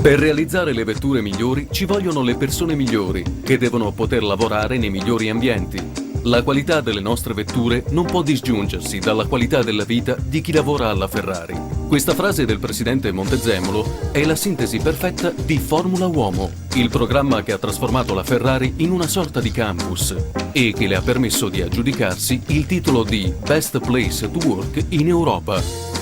Per realizzare le vetture migliori ci vogliono le persone migliori, che devono poter lavorare nei migliori ambienti. La qualità delle nostre vetture non può disgiungersi dalla qualità della vita di chi lavora alla Ferrari. Questa frase del presidente Montezemolo è la sintesi perfetta di Formula Uomo, il programma che ha trasformato la Ferrari in una sorta di campus e che le ha permesso di aggiudicarsi il titolo di Best Place to Work in Europa.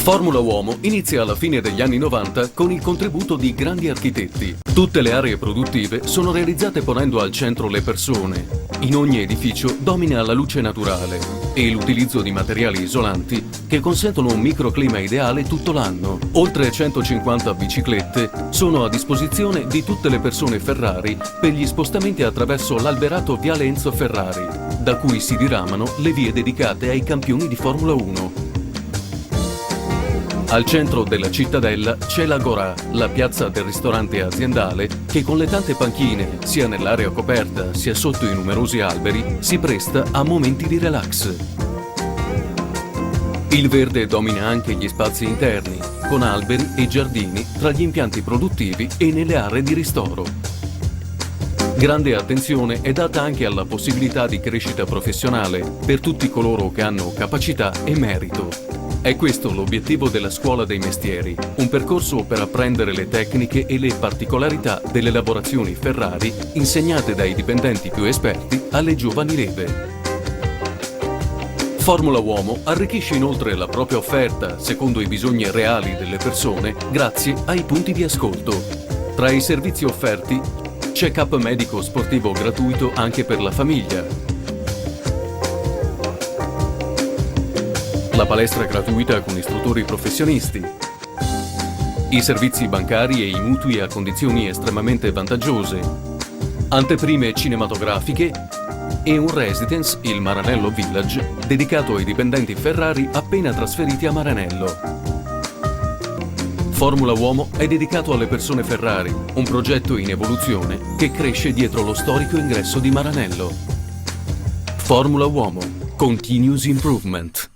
Formula Uomo inizia alla fine degli anni 90 con il contributo di grandi architetti. Tutte le aree produttive sono realizzate ponendo al centro le persone. In ogni edificio domina la luce naturale e l'utilizzo di materiali isolanti che consentono un microclima ideale tutto l'anno. Oltre 150 biciclette sono a disposizione di tutte le persone Ferrari per gli spostamenti attraverso l'alberato Viale Enzo Ferrari, da cui si diramano le vie dedicate ai campioni di Formula 1. Al centro della cittadella c'è l'Agorà, la piazza del ristorante aziendale che con le tante panchine, sia nell'area coperta sia sotto i numerosi alberi, si presta a momenti di relax. Il verde domina anche gli spazi interni, con alberi e giardini tra gli impianti produttivi e nelle aree di ristoro. Grande attenzione è data anche alla possibilità di crescita professionale per tutti coloro che hanno capacità e merito. È questo l'obiettivo della Scuola dei Mestieri, un percorso per apprendere le tecniche e le particolarità delle lavorazioni Ferrari insegnate dai dipendenti più esperti alle giovani leve. Formula Uomo arricchisce inoltre la propria offerta secondo i bisogni reali delle persone grazie ai punti di ascolto. Tra i servizi offerti, check-up medico sportivo gratuito anche per la famiglia, la palestra gratuita con istruttori professionisti, i servizi bancari e i mutui a condizioni estremamente vantaggiose, anteprime cinematografiche e un residence, il Maranello Village, dedicato ai dipendenti Ferrari appena trasferiti a Maranello. Formula Uomo è dedicato alle persone Ferrari, un progetto in evoluzione che cresce dietro lo storico ingresso di Maranello. Formula Uomo, Continuous Improvement.